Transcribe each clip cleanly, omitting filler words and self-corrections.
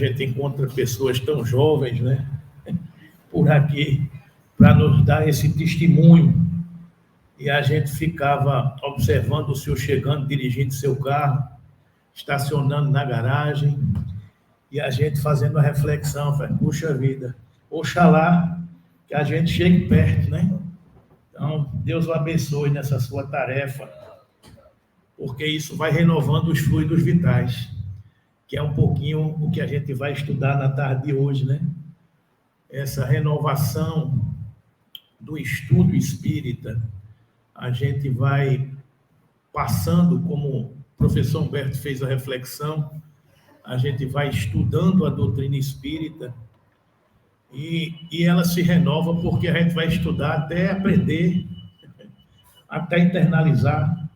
a gente encontra pessoas tão jovens, né, por aqui, para nos dar esse testemunho. E a gente ficava observando o senhor chegando, dirigindo seu carro, estacionando na garagem, e a gente fazendo a reflexão, puxa vida, oxalá que a gente chegue perto, né? Então, Deus o abençoe nessa sua tarefa, porque isso vai renovando os fluidos vitais, que é um pouquinho o que a gente vai estudar na tarde de hoje, né? Essa renovação do estudo espírita, a gente vai passando, como o professor Humberto fez a reflexão, a gente vai estudando a doutrina espírita e ela se renova porque a gente vai estudar até aprender, até internalizar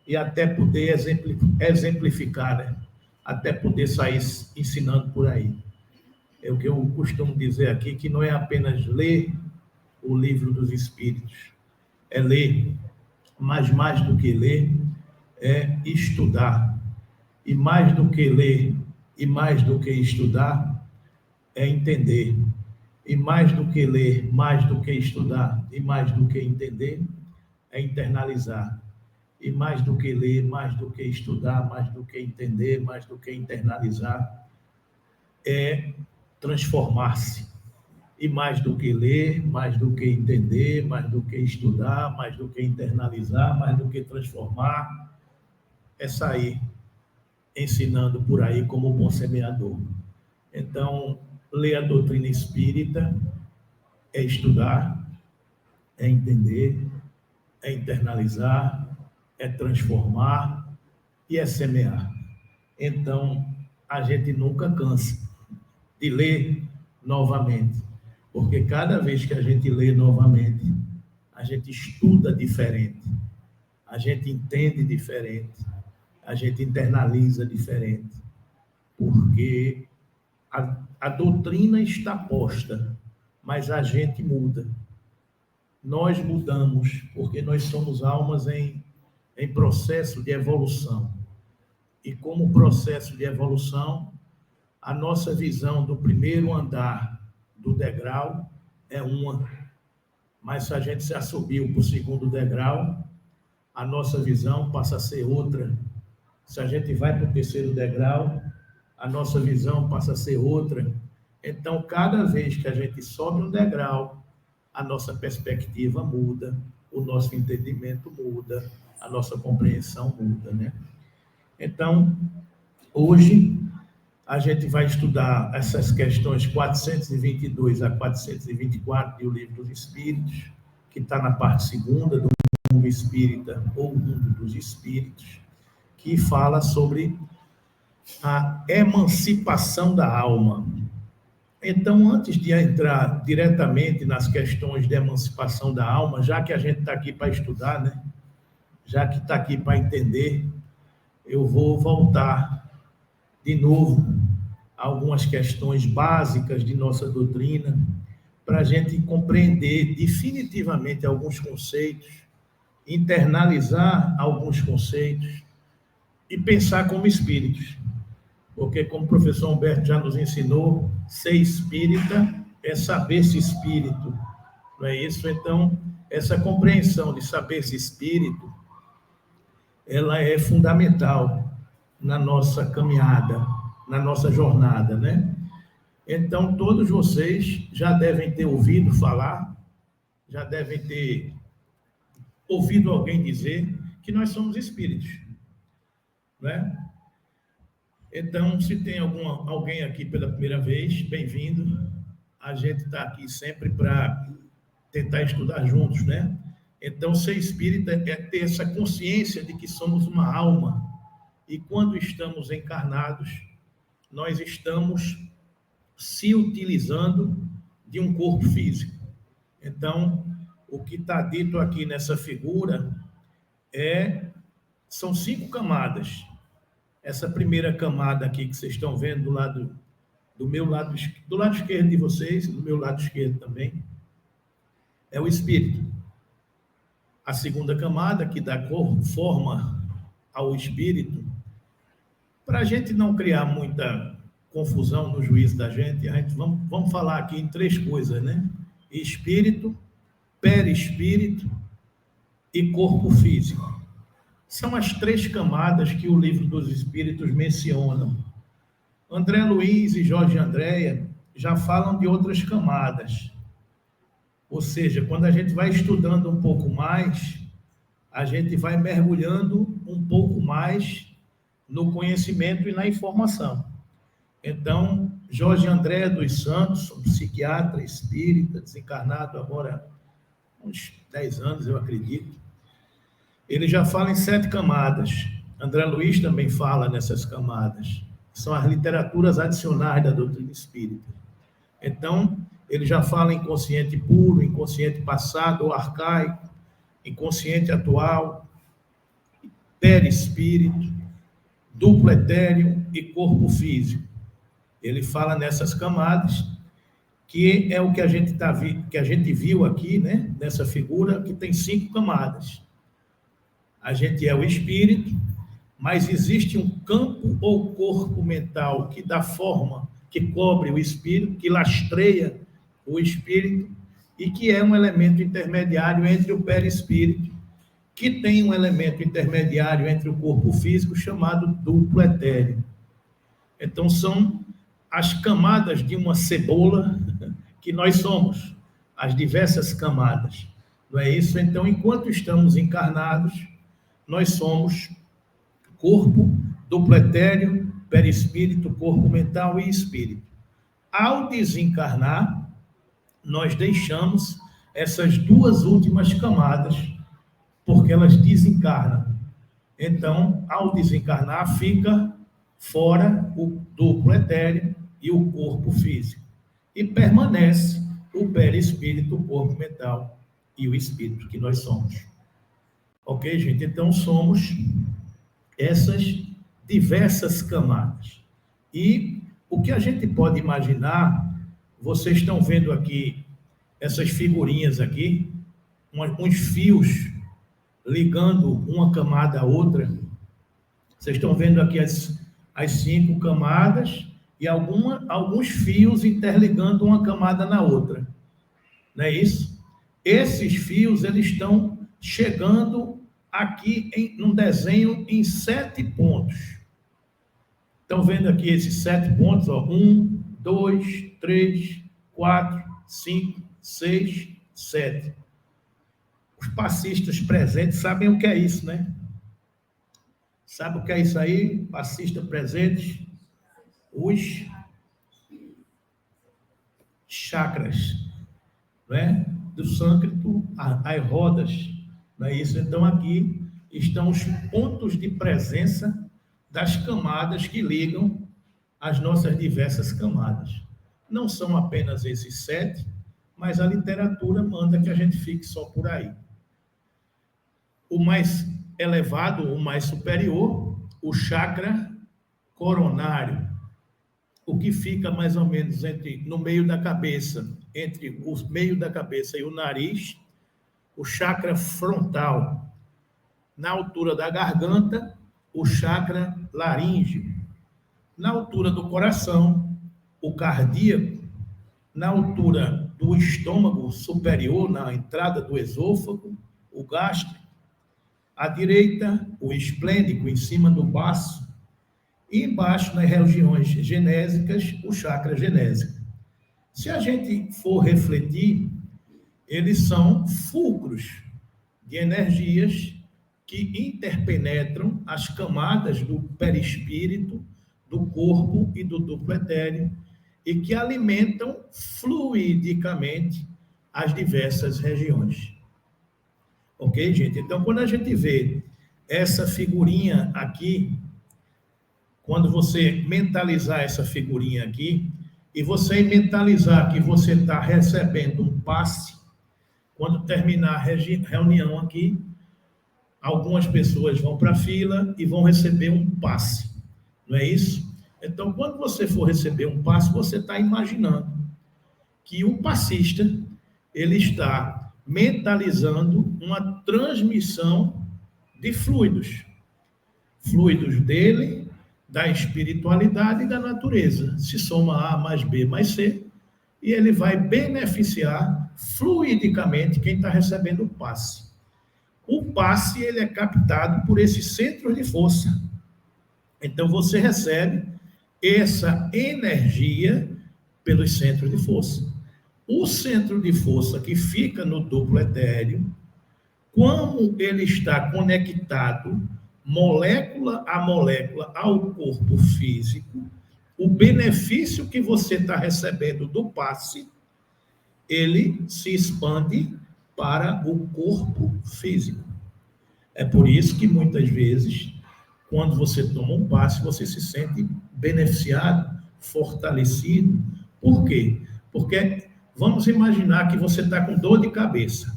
e até poder exemplificar, né? Até poder sair ensinando por aí. É o que eu costumo dizer aqui, que não é apenas ler o livro dos Espíritos, é ler, mas mais do que ler, é estudar. E mais do que ler, e mais do que estudar, é entender. E mais do que ler, mais do que estudar, e mais do que entender, é internalizar. E mais do que ler, mais do que estudar, mais do que entender, mais do que internalizar, é transformar-se. E mais do que ler, mais do que entender, mais do que estudar, mais do que internalizar, mais do que transformar, é sair ensinando por aí como bom semeador. Então, ler a doutrina espírita é estudar, é entender, é internalizar, é transformar e é semear. Então, a gente nunca cansa de ler novamente, porque cada vez que a gente lê novamente, a gente estuda diferente, a gente entende diferente, a gente internaliza diferente, porque a doutrina está posta, mas a gente muda. Nós mudamos, porque nós somos almas em processo de evolução. E como processo de evolução, a nossa visão do primeiro andar do degrau é uma, mas se a gente já subiu para o segundo degrau, a nossa visão passa a ser outra. Se a gente vai para o terceiro degrau, a nossa visão passa a ser outra. Então, cada vez que a gente sobe um degrau, a nossa perspectiva muda, o nosso entendimento muda, a nossa compreensão muda, né? Então, hoje, a gente vai estudar essas questões 422 a 424 do Livro dos Espíritos, que está na parte segunda do Mundo Espírita, ou Mundo dos Espíritos, que fala sobre a emancipação da alma. Então, antes de entrar diretamente nas questões de emancipação da alma, já que a gente está aqui para estudar, né? Já que está aqui para entender, eu vou voltar de novo a algumas questões básicas de nossa doutrina, para a gente compreender definitivamente alguns conceitos, internalizar alguns conceitos e pensar como espíritos. Porque, como o professor Humberto já nos ensinou, ser espírita é saber-se espírito, não é isso? Então, essa compreensão de saber-se espírito, ela é fundamental na nossa caminhada, na nossa jornada, né? Então, todos vocês já devem ter ouvido falar, já devem ter ouvido alguém dizer que nós somos espíritos, né? Então, se tem alguém aqui pela primeira vez, bem-vindo. A gente está aqui sempre para tentar estudar juntos, né? Então, ser espírita é ter essa consciência de que somos uma alma. E quando estamos encarnados, nós estamos se utilizando de um corpo físico. Então, o que está dito aqui nessa figura são 5 camadas. Essa primeira camada aqui que vocês estão vendo do lado esquerdo de vocês, do meu lado esquerdo também, é o espírito. A segunda camada, que dá forma ao espírito, para a gente não criar muita confusão no juízo da gente. Vamos falar aqui em 3 coisas, né? Espírito, perispírito e corpo físico. São as 3 camadas que o Livro dos Espíritos mencionam. André Luiz e Jorge Andréa já falam de outras camadas. Ou seja, quando a gente vai estudando um pouco mais, a gente vai mergulhando um pouco mais no conhecimento e na informação. Então, Jorge André dos Santos, um psiquiatra espírita, desencarnado agora há uns 10 anos, eu acredito, ele já fala em 7 camadas. André Luiz também fala nessas camadas. São as literaturas adicionais da doutrina espírita. Então, ele já fala em inconsciente puro, inconsciente passado ou arcaico, inconsciente atual, perispírito, duplo etéreo e corpo físico. Ele fala nessas camadas, que é o que a gente viu aqui, né? Nessa figura, que tem 5 camadas. A gente é o espírito, mas existe um campo ou corpo mental que dá forma, que cobre o espírito, que lastreia o espírito, e que é um elemento intermediário entre o perispírito, que tem um elemento intermediário entre o corpo físico, chamado duplo etéreo. Então, são as camadas de uma cebola que nós somos, as diversas camadas. Não é isso? Então, enquanto estamos encarnados, nós somos corpo, duplo etéreo, perispírito, corpo mental e espírito. Ao desencarnar, nós deixamos essas 2 últimas camadas, porque elas desencarnam. Então, ao desencarnar, fica fora o duplo etéreo e o corpo físico. E permanece o perispírito, o corpo mental e o espírito, que nós somos. Ok, gente? Então, somos essas diversas camadas. E o que a gente pode imaginar, vocês estão vendo aqui essas figurinhas aqui, uns fios ligando uma camada à outra. Vocês estão vendo aqui as 5 camadas e alguns fios interligando uma camada na outra. Não é isso? Esses fios, eles estão chegando aqui num desenho em 7 pontos. Estão vendo aqui esses 7 pontos? 1, 2, 3, 4, 5, 6, 7. Os passistas presentes sabem o que é isso, né? Sabe o que é isso aí? Passista presentes? Os chakras, né? Do sânscrito, as rodas, não é isso? Então, aqui estão os pontos de presença das camadas que ligam as nossas diversas camadas. Não são apenas esses 7, mas a literatura manda que a gente fique só por aí. O mais elevado, o mais superior, o chakra coronário, o que fica mais ou menos no meio da cabeça, entre o meio da cabeça e o nariz, o chakra frontal. Na altura da garganta, o chakra laríngeo. Na altura do coração, o cardíaco. Na altura do estômago superior, na entrada do esôfago, o gástrico. À direita, o esplênico, em cima do baço. E embaixo, nas regiões genésicas, o chakra genésico. Se a gente for refletir, eles são fulcros de energias que interpenetram as camadas do perispírito, do corpo e do duplo etéreo, e que alimentam fluidicamente as diversas regiões. Ok, gente? Então, quando a gente vê essa figurinha aqui, quando você mentalizar essa figurinha aqui, e você mentalizar que você está recebendo um passe, quando terminar a reunião aqui, algumas pessoas vão para a fila e vão receber um passe, não é isso? Então, quando você for receber um passe, você está imaginando que o passista, ele está mentalizando uma transmissão de fluidos dele da espiritualidade e da natureza. Se soma A mais B mais C, e ele vai beneficiar fluidicamente quem está recebendo o passe. O passe ele é captado por esses centros de força. Então, você recebe essa energia pelos centros de força. O centro de força que fica no duplo etéreo, como ele está conectado molécula a molécula ao corpo físico, o benefício que você está recebendo do passe, ele se expande para o corpo físico. É por isso que muitas vezes, quando você toma um passe, você se sente beneficiado, fortalecido. Por quê? Porque vamos imaginar que você está com dor de cabeça.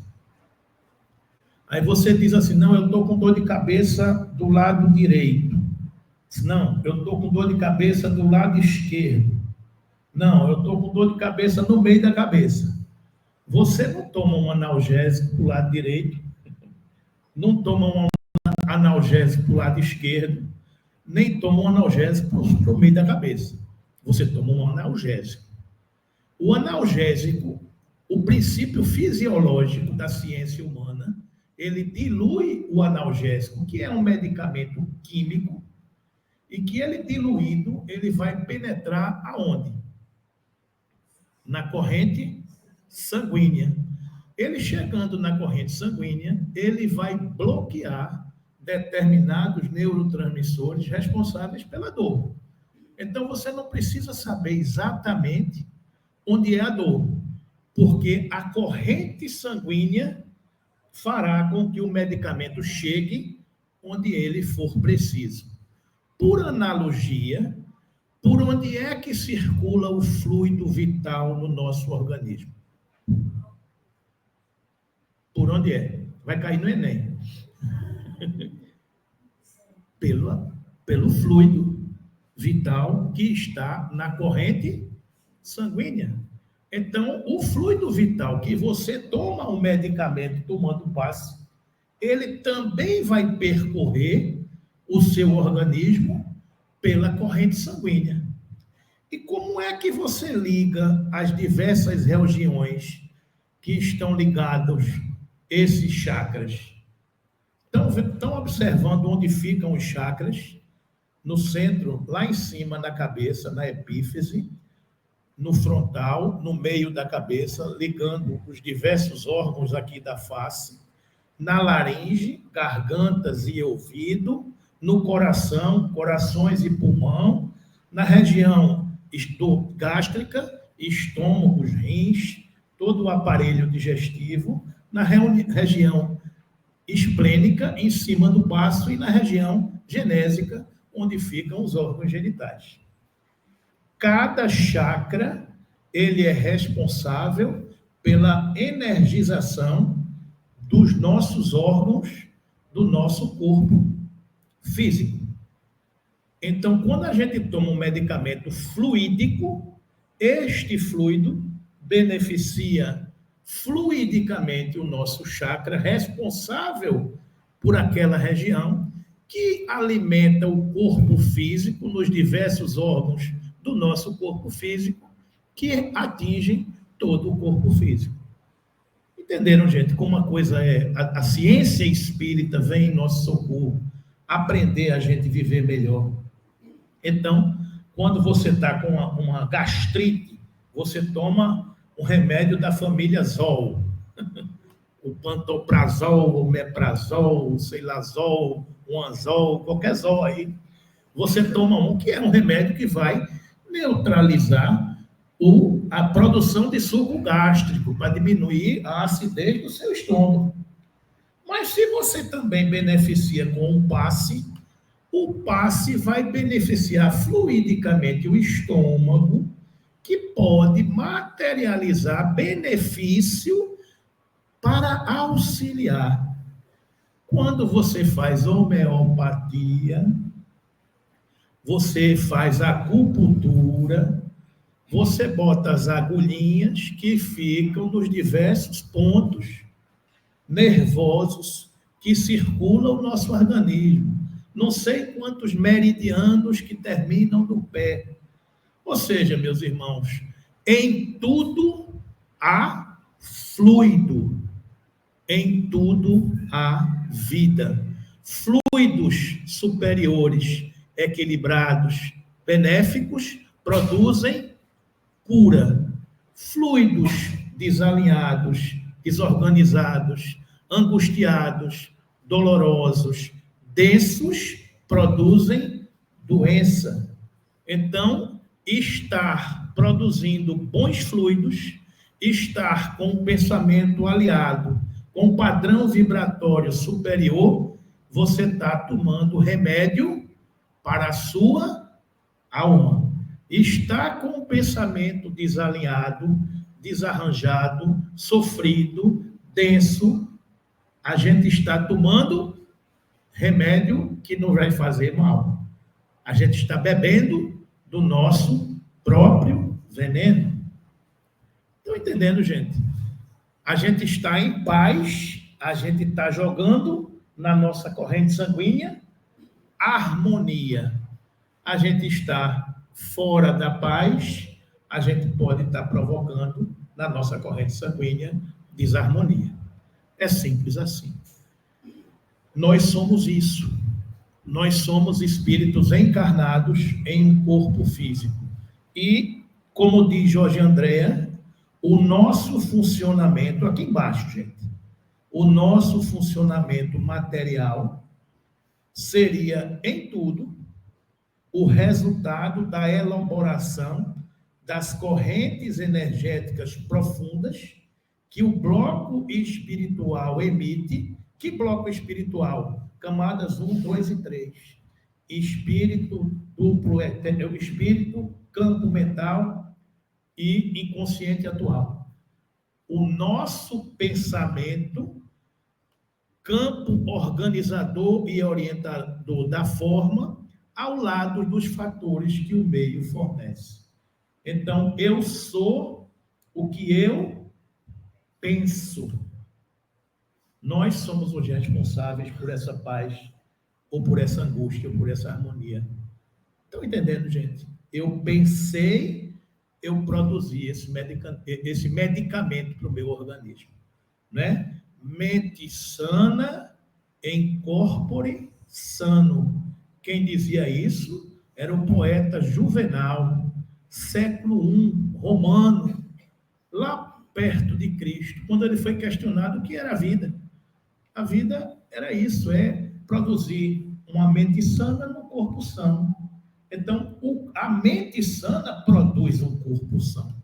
Aí você diz assim, não, eu estou com dor de cabeça do lado direito. Não, eu estou com dor de cabeça do lado esquerdo. Não, eu estou com dor de cabeça no meio da cabeça. Você não toma um analgésico do lado direito, não toma um analgésico do lado esquerdo, nem toma um analgésico para o meio da cabeça. Você toma um analgésico. O analgésico, o princípio fisiológico da ciência humana, ele dilui o analgésico, que é um medicamento químico, e que ele diluído, ele vai penetrar aonde? Na corrente sanguínea. Ele chegando na corrente sanguínea, ele vai bloquear determinados neurotransmissores responsáveis pela dor. Então, você não precisa saber exatamente onde é a dor, porque a corrente sanguínea fará com que o medicamento chegue onde ele for preciso. Por analogia, por onde é que circula o fluido vital no nosso organismo? Por onde é? Vai cair no Enem. Pelo fluido vital que está na corrente sanguínea. Então, o fluido vital que você toma um medicamento tomando passe, ele também vai percorrer o seu organismo pela corrente sanguínea. E como é que você liga as diversas regiões que estão ligados esses chakras? Estão observando onde ficam os chakras? No centro, lá em cima na cabeça, na epífise, no frontal, no meio da cabeça, ligando os diversos órgãos aqui da face, na laringe, gargantas e ouvido, no coração, corações e pulmão, na região gástrica, estômago, rins, todo o aparelho digestivo, na região esplênica, em cima do baço, e na região genésica, onde ficam os órgãos genitais. Cada chakra, ele é responsável pela energização dos nossos órgãos, do nosso corpo físico. Então, quando a gente toma um medicamento fluídico, este fluido beneficia fluidicamente o nosso chakra responsável por aquela região, que alimenta o corpo físico nos diversos órgãos do nosso corpo físico, que atingem todo o corpo físico. Entenderam, gente, como a coisa é? A ciência espírita vem em nosso socorro, aprender a gente viver melhor. Então, quando você está com uma gastrite, você toma um remédio da família Zol, o pantoprazol, o meprazol, o ceilazol, o anzol, qualquer zol aí. Você toma um que é um remédio que vai neutralizar a produção de suco gástrico, para diminuir a acidez do seu estômago. Mas se você também beneficia com o passe vai beneficiar fluidicamente o estômago, que pode materializar benefício para auxiliar. Quando você faz homeopatia, você faz acupuntura, você bota as agulhinhas que ficam nos diversos pontos nervosos que circulam o nosso organismo. não sei quantos meridianos que terminam no pé. Ou seja, meus irmãos, em tudo há fluido, em tudo há vida. Fluidos superiores, equilibrados, benéficos, produzem cura. Fluidos desalinhados, desorganizados, angustiados, dolorosos, densos, produzem doença. Então, estar produzindo bons fluidos, estar com o pensamento aliado, com um padrão vibratório superior, você está tomando remédio para a sua alma. Está com o pensamento desalinhado, desarranjado, sofrido, denso, a gente está tomando remédio que não vai fazer mal. A gente está bebendo do nosso próprio veneno. Estão entendendo, gente? A gente está em paz, a gente está jogando na nossa corrente sanguínea harmonia. A gente está fora da paz, a gente pode estar provocando na nossa corrente sanguínea desarmonia. É simples assim. Nós somos isso. Nós somos espíritos encarnados em um corpo físico. E, como diz Jorge Andréa, o nosso funcionamento, aqui embaixo, gente, o nosso funcionamento material seria, em tudo, o resultado da elaboração das correntes energéticas profundas que o bloco espiritual emite. Que bloco espiritual? Camadas 1, 2 e 3. Espírito duplo eterno, espírito, campo mental e inconsciente atual. O nosso pensamento, campo organizador e orientador da forma, ao lado dos fatores que o meio fornece. Então, eu sou o que eu penso. Nós somos os responsáveis por essa paz, ou por essa angústia, ou por essa harmonia. Estão entendendo, gente? Eu pensei, eu produzi esse medicamento para o meu organismo, né? Mente sana, em corpore sano. Quem dizia isso era o poeta Juvenal, século I, romano, lá perto de Cristo, quando ele foi questionado o que era a vida. A vida era isso, é produzir uma mente sana no corpo sano. Então, a mente sana produz um corpo sano.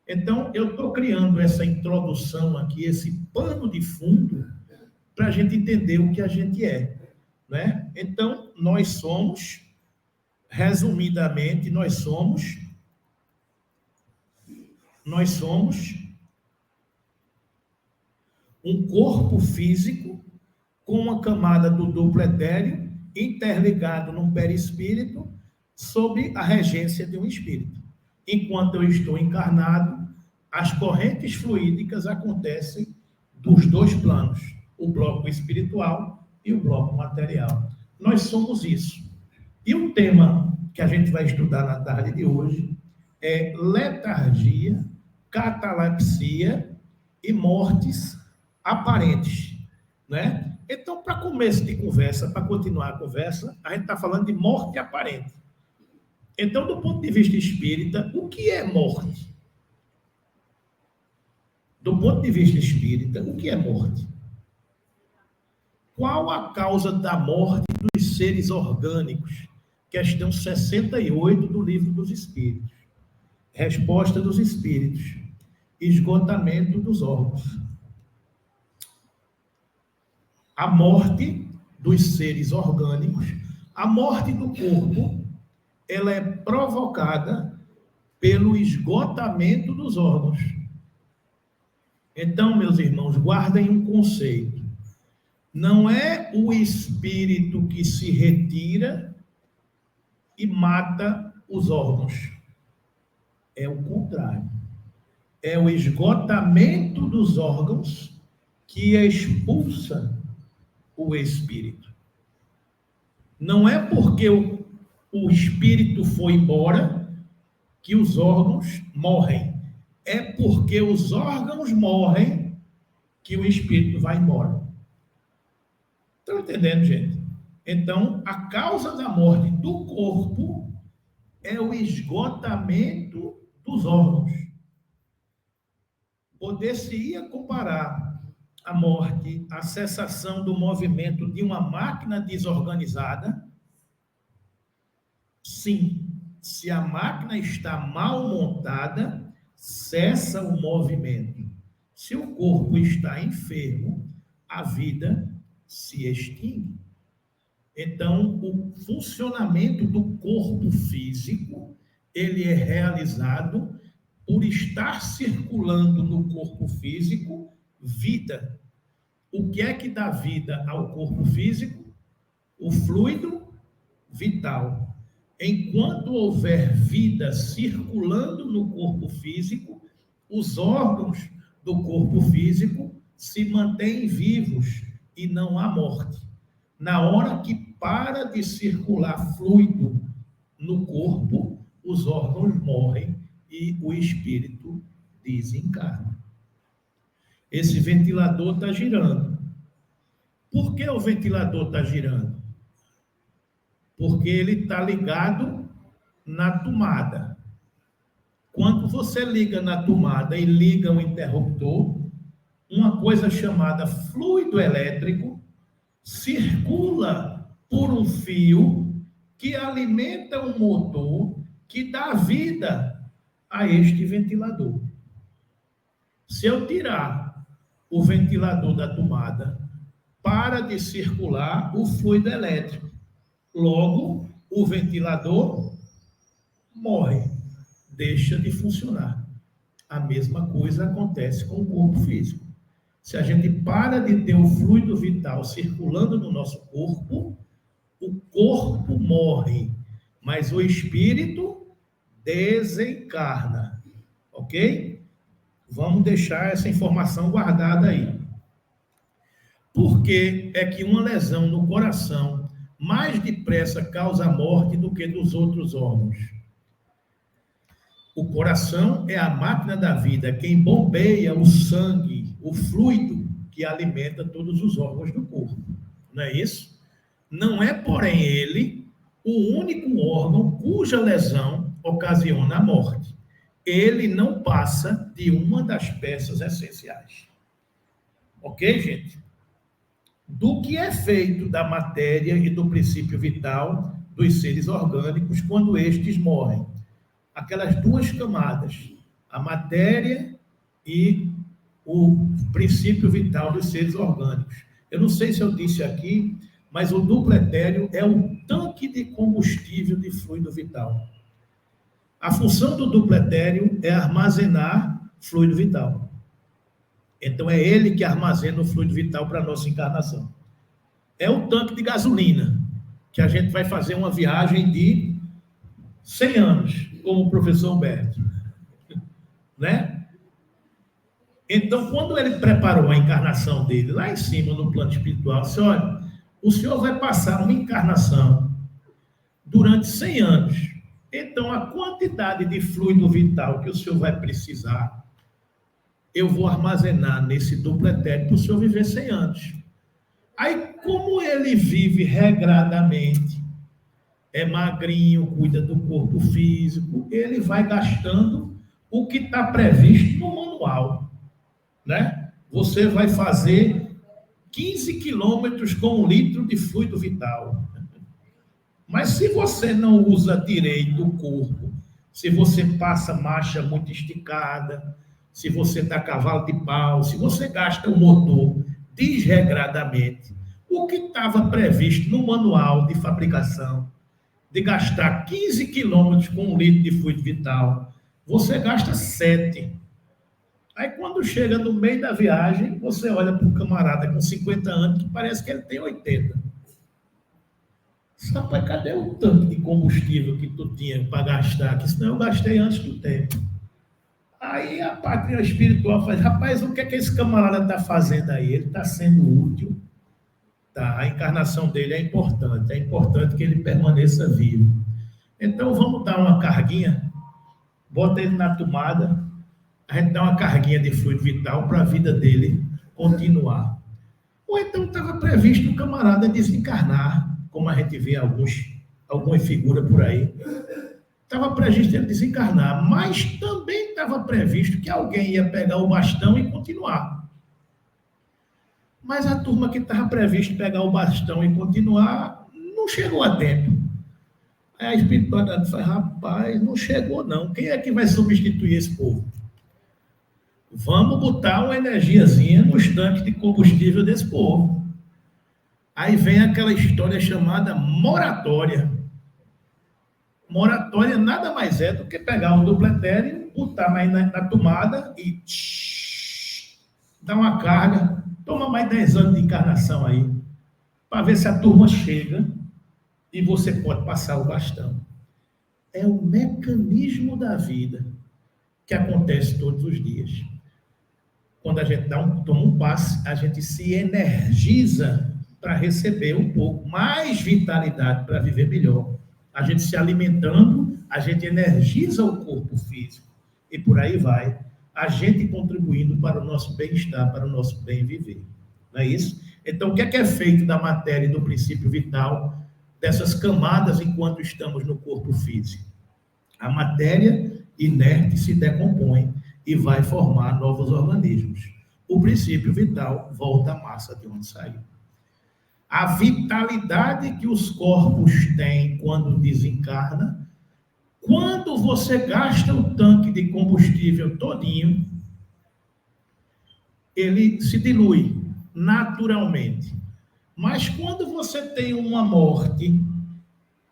Então, eu estou criando essa introdução aqui, esse pano de fundo, para a gente entender o que a gente é, né? Então, nós somos, resumidamente, nós somos um corpo físico com uma camada do duplo etéreo interligado num perispírito sob a regência de um espírito. Enquanto eu estou encarnado, as correntes fluídicas acontecem dos dois planos, o bloco espiritual e o bloco material. Nós somos isso. E o tema que a gente vai estudar na tarde de hoje é letargia, catalepsia e mortes aparentes, né? Então, para começo de conversa, para continuar a conversa, a gente está falando de morte aparente. Então, do ponto de vista espírita, o que é morte? Do ponto de vista espírita, o que é morte? Qual a causa da morte dos seres orgânicos? Questão 68 do Livro dos Espíritos. Resposta dos Espíritos. Esgotamento dos órgãos. A morte dos seres orgânicos, a morte do corpo, ela é provocada pelo esgotamento dos órgãos. Então, meus irmãos, guardem um conceito. Não é o espírito que se retira e mata os órgãos. É o contrário. É o esgotamento dos órgãos que expulsa o espírito. Não é porque o espírito foi embora que os órgãos morrem. É porque os órgãos morrem que o espírito vai embora. Estão entendendo, gente? Então, a causa da morte do corpo é o esgotamento dos órgãos. Poder-se-ia comparar a morte à cessação do movimento de uma máquina desorganizada? Sim. Se a máquina está mal montada, cessa o movimento. Se o corpo está enfermo, a vida se extingue. Então, o funcionamento do corpo físico, ele é realizado por estar circulando no corpo físico vida. O que é que dá vida ao corpo físico? O fluido vital. Enquanto houver vida circulando no corpo físico, os órgãos do corpo físico se mantêm vivos e não há morte. Na hora que para de circular fluido no corpo, os órgãos morrem e o espírito desencarna. Esse ventilador está girando. Por que o ventilador está girando? Porque ele está ligado na tomada. Quando você liga na tomada e liga o interruptor, uma coisa chamada fluido elétrico circula por um fio que alimenta o motor que dá vida a este ventilador. Se eu tirar o ventilador da tomada, para de circular o fluido elétrico. Logo, o ventilador morre, deixa de funcionar. A mesma coisa acontece com o corpo físico. Se a gente para de ter o fluido vital circulando no nosso corpo, o corpo morre, mas o espírito desencarna. Ok? Vamos deixar essa informação guardada aí. Por que é que uma lesão no coração mais depressa causa a morte do que dos outros órgãos? O coração é a máquina da vida, quem bombeia o sangue, o fluido que alimenta todos os órgãos do corpo. Não é isso? Não é, porém, ele o único órgão cuja lesão ocasiona a morte. Ele não passa de uma das peças essenciais. Ok, gente? Do que é feito da matéria e do princípio vital dos seres orgânicos quando estes morrem? Aquelas duas camadas, a matéria e o princípio vital dos seres orgânicos. Eu não sei se eu disse aqui, mas o duplo etéreo é o tanque de combustível de fluido vital. A função do duplo etéreo é armazenar fluido vital. Então, é ele que armazena o fluido vital para a nossa encarnação. É o tanque de gasolina, que a gente vai fazer uma viagem de 100 anos, como o professor Humberto. Né? Então, quando ele preparou a encarnação dele, lá em cima, no plano espiritual, disse, olha, o senhor vai passar uma encarnação durante 100 anos. Então, a quantidade de fluido vital que o senhor vai precisar, eu vou armazenar nesse duplo etéreo para o senhor viver 100 anos. Aí, como ele vive regradamente, é magrinho, cuida do corpo físico, ele vai gastando o que está previsto no manual, né? Você vai fazer 15 quilômetros com 1 litro de fluido vital. Mas se você não usa direito o corpo, se você passa marcha muito esticada, se você dá cavalo de pau, se você gasta o motor desregradamente, o que estava previsto no manual de fabricação, de gastar 15 quilômetros com 1 litro de fluido vital, você gasta 7. Aí, quando chega no meio da viagem, você olha para um camarada com 50 anos que parece que ele tem 80. Rapaz, cadê o tanque de combustível que tu tinha para gastar? Que senão eu gastei antes do tempo. Aí a pátria espiritual faz, rapaz, o que é que esse camarada está fazendo aí? Ele está sendo útil. Tá, a encarnação dele é importante que ele permaneça vivo. Então, vamos dar uma carguinha, bota ele na tomada, a gente dá uma carguinha de fluido vital para a vida dele continuar. Ou então estava previsto o camarada desencarnar, como a gente vê algumas figuras por aí. Estava previsto ele desencarnar, mas também estava previsto que alguém ia pegar o bastão e continuar. Mas a turma que estava previsto pegar o bastão e continuar, não chegou a tempo. Aí a espiritualidade falou, rapaz, não chegou não. Quem é que vai substituir esse povo? Vamos botar uma energiazinha nos tanques de combustível desse povo. Aí vem aquela história chamada moratória. Moratória nada mais é do que pegar um duplo etéreo, botar mais na tomada e dar uma carga. Toma mais 10 anos de encarnação aí, para ver se a turma chega e você pode passar o bastão. É o mecanismo da vida que acontece todos os dias. Quando a gente toma um passe, a gente se energiza para receber um pouco mais vitalidade para viver melhor. A gente se alimentando, a gente energiza o corpo físico e por aí vai. A gente contribuindo para o nosso bem-estar, para o nosso bem viver. Não é isso? Então, o que é feito da matéria e do princípio vital, dessas camadas enquanto estamos no corpo físico? A matéria inerte se decompõe e vai formar novos organismos. O princípio vital volta à massa de onde saiu. A vitalidade que os corpos têm quando desencarna, quando você gasta o tanque de combustível todinho, ele se dilui naturalmente. Mas quando você tem uma morte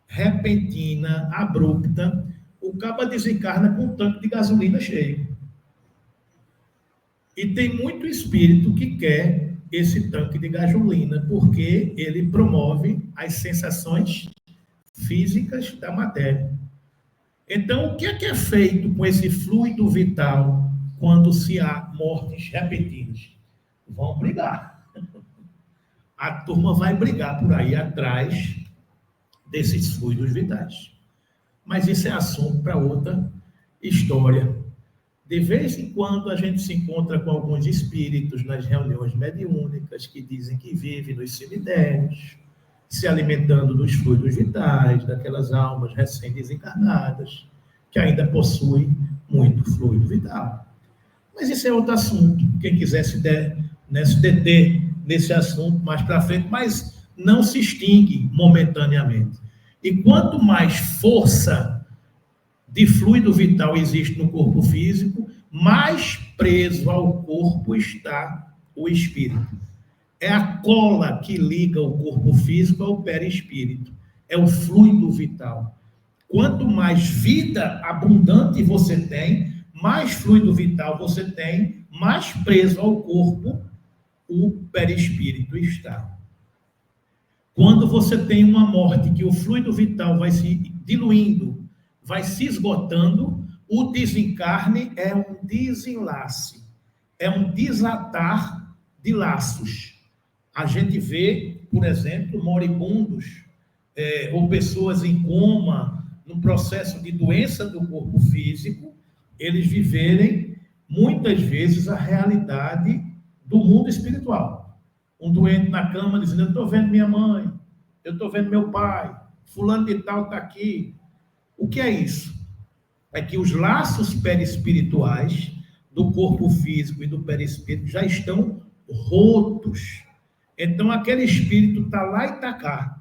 repentina, abrupta, o cabo desencarna com o tanque de gasolina cheio. E tem muito espírito que quer esse tanque de gasolina, porque ele promove as sensações físicas da matéria. Então, o que é feito com esse fluido vital quando se há mortes repentinas? Vão brigar. A turma vai brigar por aí atrás desses fluidos vitais. Mas isso é assunto para outra história. De vez em quando a gente se encontra com alguns espíritos nas reuniões mediúnicas que dizem que vivem nos cemitérios, se alimentando dos fluidos vitais, daquelas almas recém-desencarnadas, que ainda possuem muito fluido vital. Mas isso é outro assunto. Quem quiser se deter nesse assunto mais para frente, mas não se extingue momentaneamente. E quanto mais força de fluido vital existe no corpo físico, mais preso ao corpo está o espírito. É a cola que liga o corpo físico ao perispírito. É o fluido vital. Quanto mais vida abundante você tem, mais fluido vital você tem, mais preso ao corpo o perispírito está. Quando você tem uma morte que o fluido vital vai se diluindo, vai se esgotando, o desencarne é um desenlace, é um desatar de laços. A gente vê, por exemplo, moribundos ou pessoas em coma, no processo de doença do corpo físico, eles viverem, muitas vezes, a realidade do mundo espiritual. Um doente na cama dizendo, eu estou vendo minha mãe, eu estou vendo meu pai, fulano de tal está aqui. O que é isso? É que os laços perispirituais do corpo físico e do perispírito já estão rotos. Então, aquele espírito está lá e está cá.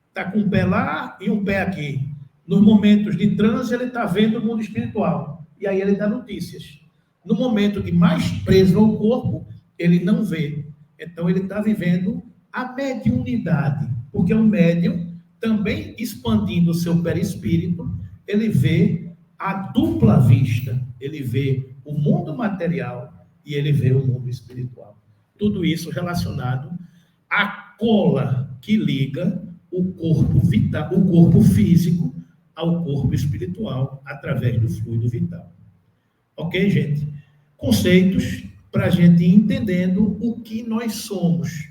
Está com um pé lá e um pé aqui. Nos momentos de transe, ele está vendo o mundo espiritual. E aí ele dá notícias. No momento de mais preso ao corpo, ele não vê. Então, ele está vivendo a mediunidade. Porque o médium, também expandindo o seu perispírito, ele vê a dupla vista. Ele vê o mundo material e ele vê o mundo espiritual. Tudo isso relacionado à cola que liga o corpo vital, o corpo físico ao corpo espiritual através do fluido vital. Ok, gente? Conceitos para a gente ir entendendo o que nós somos.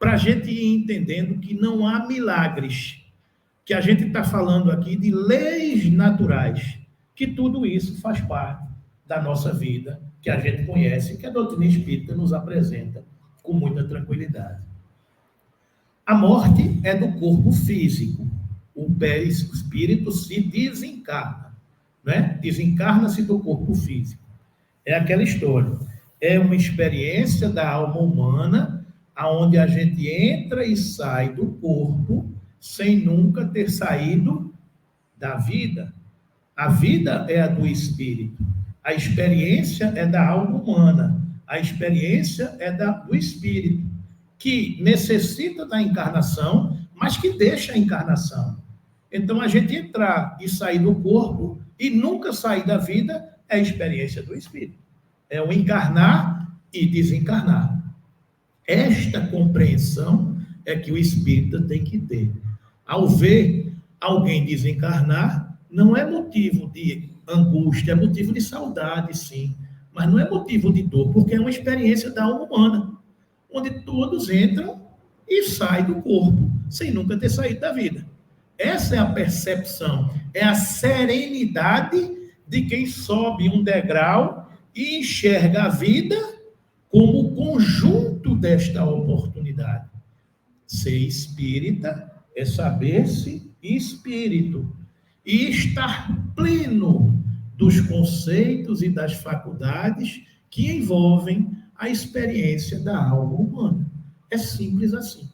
para a gente ir entendendo que não há milagres, que a gente está falando aqui de leis naturais, que tudo isso faz parte da nossa vida, que a gente conhece, que a doutrina espírita nos apresenta com muita tranquilidade. A morte é do corpo físico. O perispírito se desencarna, né? Desencarna-se do corpo físico. É aquela história. É uma experiência da alma humana, aonde a gente entra e sai do corpo sem nunca ter saído da vida. A vida é a do espírito. A experiência é da alma humana. A experiência é do espírito, que necessita da encarnação, mas que deixa a encarnação. Então, a gente entrar e sair do corpo e nunca sair da vida é a experiência do espírito. É o encarnar e desencarnar. Esta compreensão é que o espírita tem que ter. Ao ver alguém desencarnar, não é motivo de angústia, é motivo de saudade, sim, mas não é motivo de dor, porque é uma experiência da alma humana, onde todos entram e saem do corpo, sem nunca ter saído da vida. Essa é a percepção, é a serenidade de quem sobe um degrau e enxerga a vida como o conjunto desta oportunidade. Ser espírita é saber-se espírito e estar pleno dos conceitos e das faculdades que envolvem a experiência da alma humana. É simples assim.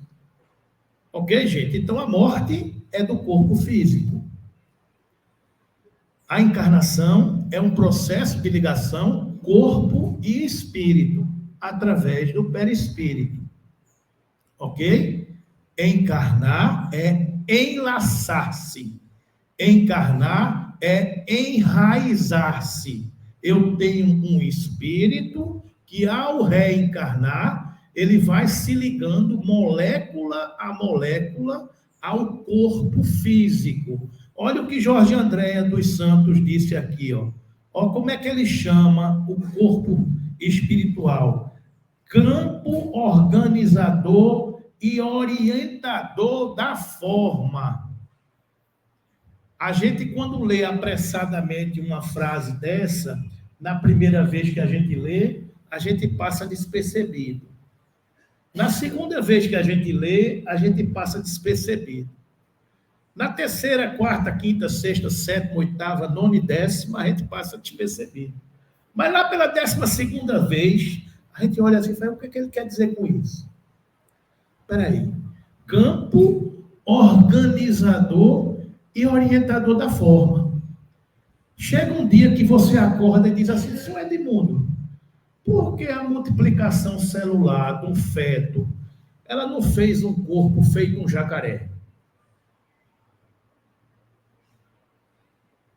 Ok, gente? Então, a morte é do corpo físico. A encarnação é um processo de ligação corpo e espírito, através do perispírito. Ok? Encarnar é enlaçar-se. Encarnar é enraizar-se. Eu tenho um espírito que, ao reencarnar, ele vai se ligando molécula a molécula ao corpo físico. Olha o que Jorge Andréa dos Santos disse aqui, ó. Ó, como é que ele chama o corpo espiritual? Campo organizador e orientador da forma. A gente, quando lê apressadamente uma frase dessa, na primeira vez que a gente lê, a gente passa despercebido. Na segunda vez que a gente lê, a gente passa despercebido. Na terceira, quarta, quinta, sexta, sétima, oitava, nona e décima, a gente passa despercebido. Mas lá pela 12ª vez, a gente olha assim e fala, o que ele quer dizer com isso? Espera aí. Campo organizador e orientador da forma. Chega um dia que você acorda e diz assim, senhor Edmundo, por que a multiplicação celular de um feto, ela não fez um corpo feito um jacaré?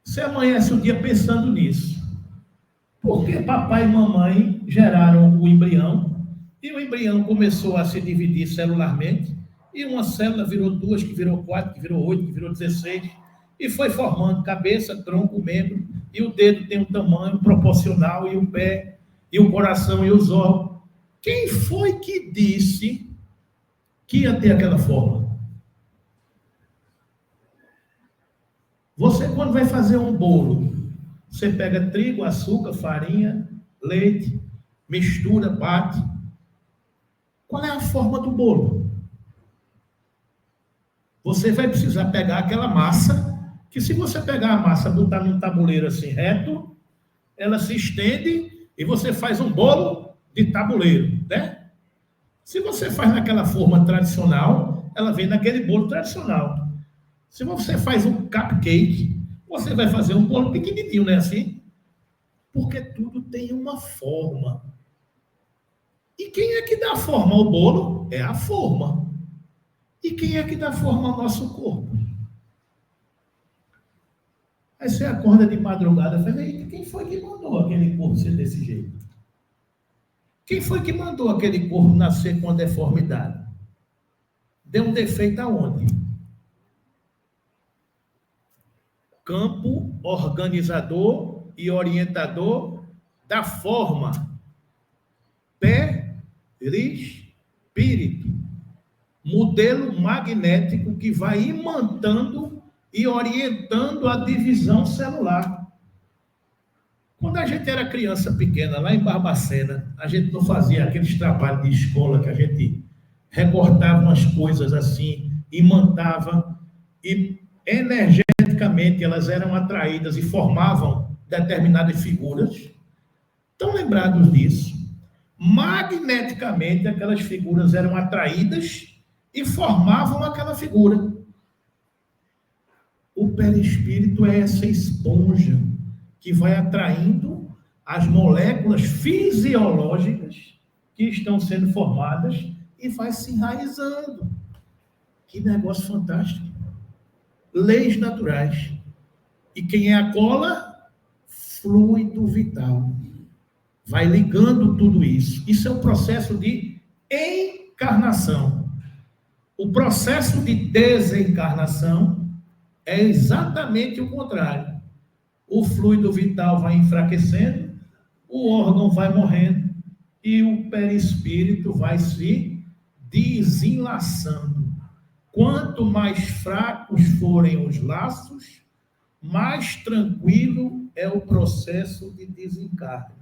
Você amanhece o dia pensando nisso. Por que papai e mamãe geraram o embrião e o embrião começou a se dividir celularmente e uma célula virou 2, que virou 4, que virou 8, que virou 16 e foi formando cabeça, tronco, membro e o dedo tem um tamanho proporcional e o pé e o coração e os órgãos. Quem foi que disse que ia ter aquela forma? Você, quando vai fazer um bolo, você pega trigo, açúcar, farinha, leite, mistura, bate. Qual é a forma do bolo? Você vai precisar pegar aquela massa, que se você pegar a massa, botar num tabuleiro assim reto, ela se estende e você faz um bolo de tabuleiro, né? Se você faz naquela forma tradicional, ela vem naquele bolo tradicional. Se você faz um cupcake, você vai fazer um bolo pequenininho, não é assim? Porque tudo tem uma forma. E quem é que dá forma ao bolo? É a forma. E quem é que dá forma ao nosso corpo? Aí você acorda de madrugada e fala, eita, quem foi que mandou aquele corpo ser desse jeito? Quem foi que mandou aquele corpo nascer com a deformidade? Deu um defeito aonde? Campo organizador e orientador da forma. Perispírito. modelo magnético que vai imantando e orientando a divisão celular. Quando a gente era criança pequena, lá em Barbacena, a gente não fazia aqueles trabalhos de escola que a gente recortava umas coisas assim, imantava, e energeticamente elas eram atraídas e formavam determinadas figuras. Estão lembrados disso? Magneticamente, aquelas figuras eram atraídas e formavam aquela figura. O perispírito é essa esponja que vai atraindo as moléculas fisiológicas que estão sendo formadas e vai se enraizando. Que negócio fantástico. Leis naturais. E quem é a cola? Fluido vital. Vai ligando tudo isso. Isso é um processo de encarnação. O processo de desencarnação é exatamente o contrário. O fluido vital vai enfraquecendo, o órgão vai morrendo e o perispírito vai se desenlaçando. Quanto mais fracos forem os laços, mais tranquilo é o processo de desencarne.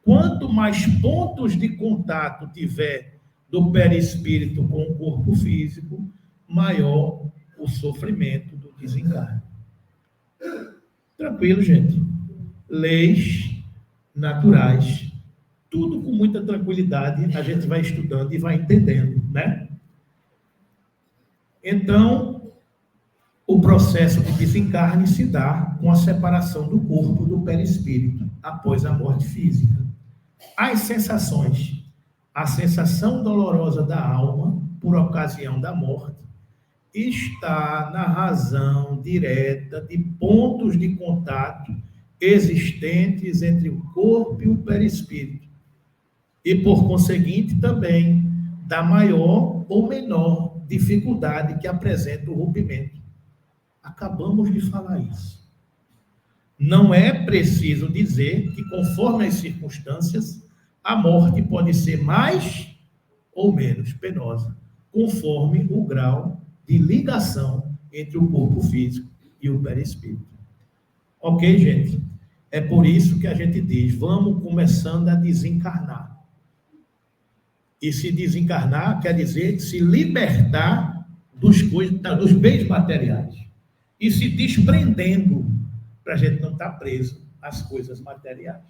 Quanto mais pontos de contato tiver do perispírito com o corpo físico, maior o sofrimento do desencarne. Tranquilo, gente. Leis naturais, tudo com muita tranquilidade, a gente vai estudando e vai entendendo, né? Então, o processo de desencarne se dá com a separação do corpo do perispírito, após a morte física. As sensações. A sensação dolorosa da alma, por ocasião da morte, está na razão direta de pontos de contato existentes entre o corpo e o perispírito. E, por conseguinte, também da maior ou menor dificuldade que apresenta o rompimento. Acabamos de falar isso. Não é preciso dizer que, conforme as circunstâncias, a morte pode ser mais ou menos penosa, conforme o grau de ligação entre o corpo físico e o perispírito. Ok, gente? É por isso que a gente diz, vamos começando a desencarnar. E se desencarnar quer dizer se libertar dos bens materiais. E se desprendendo, para a gente não estar preso às coisas materiais.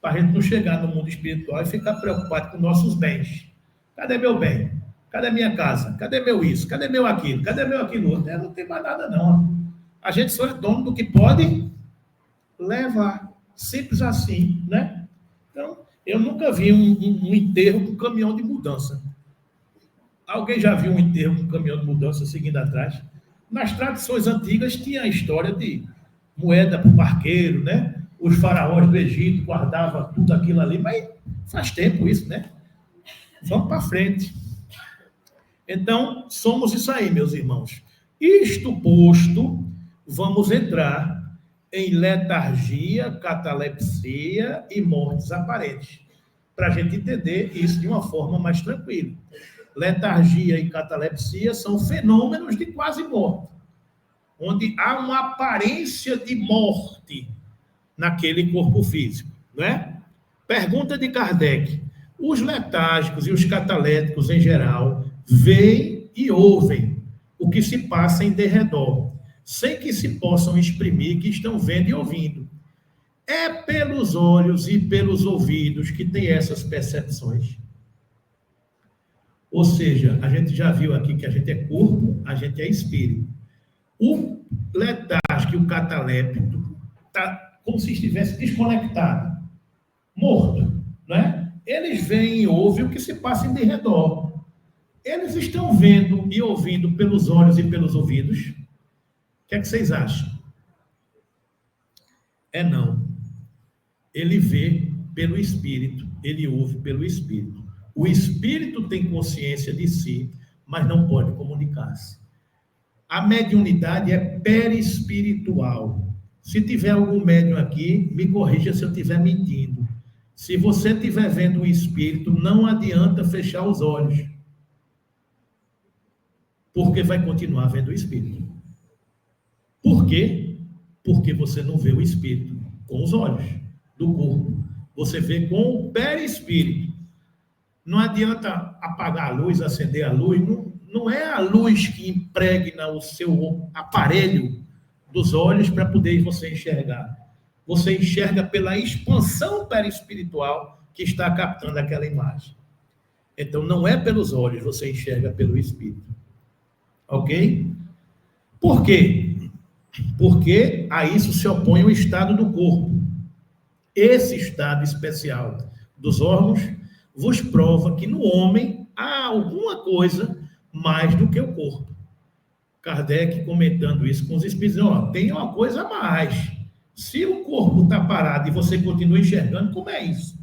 Para a gente não chegar no mundo espiritual e ficar preocupado com nossos bens. Cadê meu bem? Cadê minha casa? Cadê meu isso? Cadê meu aquilo? Cadê meu aquilo outro? Não tem mais nada, não. A gente só é dono do que pode levar. Simples assim, né? Então, eu nunca vi um enterro com caminhão de mudança. Alguém já viu um enterro com caminhão de mudança seguindo atrás? Nas tradições antigas tinha a história de moeda para o barqueiro, né? Os faraós do Egito guardavam tudo aquilo ali, mas faz tempo isso, né? Vamos para frente. Então, somos isso aí, meus irmãos. Isto posto, vamos entrar em letargia, catalepsia e mortes aparentes, para a gente entender isso de uma forma mais tranquila. Letargia e catalepsia são fenômenos de quase morte, onde há uma aparência de morte naquele corpo físico, não é? Pergunta de Kardec. Os letárgicos e os cataléticos, em geral, veem e ouvem o que se passa em derredor, sem que se possam exprimir que estão vendo e ouvindo. É pelos olhos e pelos ouvidos que tem essas percepções. Ou seja, a gente já viu aqui que a gente é corpo, a gente é espírito. O letárgico e o cataléptico está como se estivesse desconectado, morto, não é? Eles veem e ouvem o que se passa em derredor. Eles estão vendo e ouvindo pelos olhos e pelos ouvidos. O que é que vocês acham? É não. Ele vê pelo espírito, ele ouve pelo espírito. O espírito tem consciência de si, mas não pode comunicar-se. A mediunidade é perispiritual. Se tiver algum médium aqui, me corrija se eu estiver mentindo. Se você estiver vendo um espírito, não adianta fechar os olhos. porque vai continuar vendo o espírito. Por quê? Porque você não vê o espírito com os olhos do corpo. Você vê com o perispírito. Não adianta apagar a luz, acender a luz. Não é a luz que impregna o seu aparelho dos olhos para poder você enxergar. Você enxerga pela expansão perispiritual que está captando aquela imagem. Então, não é pelos olhos, você enxerga pelo espírito. Ok? Por quê? Porque a isso se opõe o estado do corpo. Esse estado especial dos órgãos vos prova que no homem há alguma coisa mais do que o corpo. Kardec, comentando isso com os espíritos, tem uma coisa a mais. Se o corpo está parado e você continua enxergando, como é isso?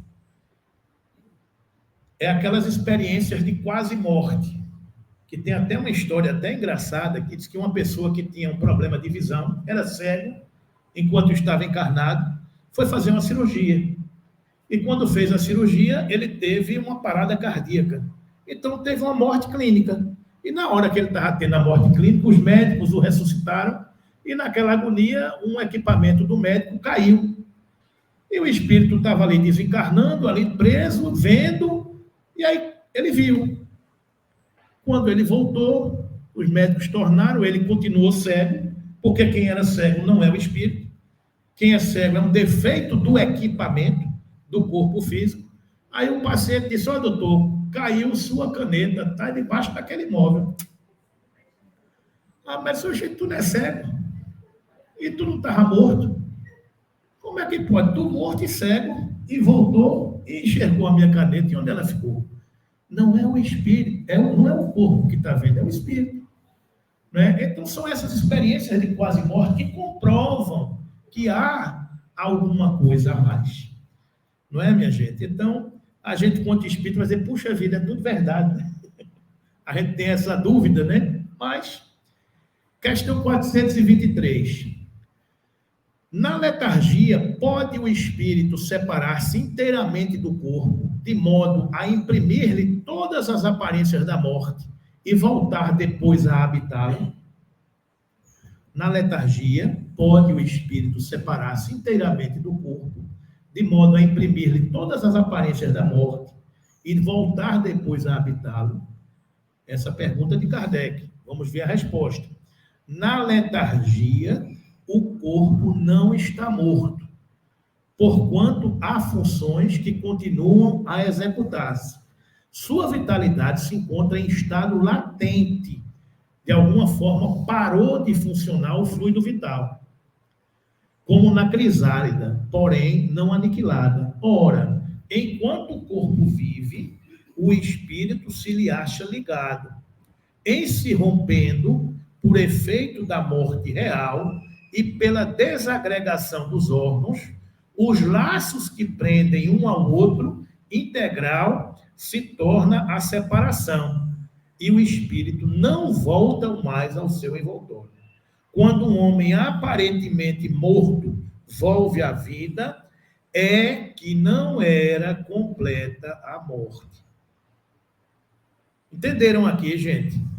É aquelas experiências de quase morte, que tem até uma história até engraçada, que diz que uma pessoa que tinha um problema de visão, era cego, enquanto estava encarnado, foi fazer uma cirurgia. E quando fez a cirurgia, ele teve uma parada cardíaca. Então, teve uma morte clínica. E na hora que ele estava tendo a morte clínica, os médicos o ressuscitaram, e naquela agonia, um equipamento do médico caiu. E o espírito estava ali desencarnando, ali preso, vendo, e aí ele viu. Quando ele voltou, os médicos tornaram, ele continuou cego, porque quem era cego não é o espírito. Quem é cego é um defeito do equipamento, do corpo físico. Aí o paciente disse, doutor, caiu sua caneta, está debaixo daquele móvel. Mas seu tu não é cego. E tu não estava morto. Como é que pode? Tu morto e cego, e voltou e enxergou a minha caneta, e onde ela ficou? Não é o espírito, não é o corpo que está vendo, é o espírito. Né? Então, são essas experiências de quase morte que comprovam que há alguma coisa a mais. Não é, minha gente? Então, a gente, quanto espírito, vai dizer, puxa vida, é tudo verdade. Né? A gente tem essa dúvida, né? Mas, questão 423. Na letargia, pode o espírito separar-se inteiramente do corpo, de modo a imprimir-lhe todas as aparências da morte e voltar depois a habitá-lo? Na letargia, pode o espírito separar-se inteiramente do corpo, de modo a imprimir-lhe todas as aparências da morte e voltar depois a habitá-lo? Essa pergunta de Kardec. Vamos ver a resposta. Na letargia, o corpo não está morto, porquanto há funções que continuam a executar-se. Sua vitalidade se encontra em estado latente. De alguma forma, parou de funcionar o fluido vital. Como na crisálida, porém não aniquilada. Ora, enquanto o corpo vive, o espírito se lhe acha ligado. Em se rompendo, por efeito da morte real, e pela desagregação dos órgãos, os laços que prendem um ao outro, integral, se torna a separação, e o espírito não volta mais ao seu envoltório. Quando um homem aparentemente morto volve à vida, é que não era completa a morte. Entenderam aqui, gente?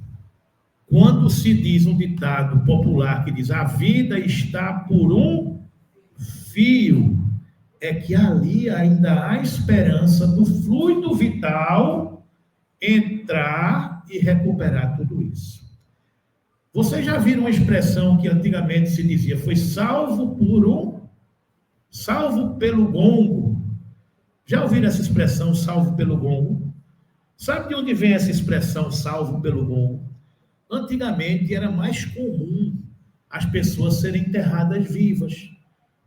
Quando se diz um ditado popular que diz a vida está por um fio, é que ali ainda há esperança do fluido vital entrar e recuperar tudo isso. Vocês já viram uma expressão que antigamente se dizia, foi salvo pelo gongo. Já ouviram essa expressão, salvo pelo gongo? Sabe de onde vem essa expressão, salvo pelo gongo? Antigamente era mais comum as pessoas serem enterradas vivas,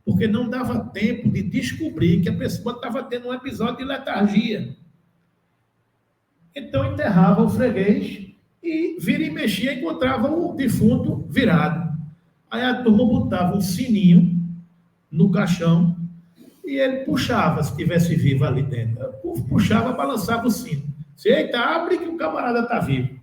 porque não dava tempo de descobrir que a pessoa estava tendo um episódio de letargia. Então enterrava o freguês e vira e mexia, encontrava o defunto virado. Aí a turma botava um sininho no caixão e ele puxava, se estivesse vivo ali dentro. Puxava, balançava o sino. Eita, abre que o camarada está vivo.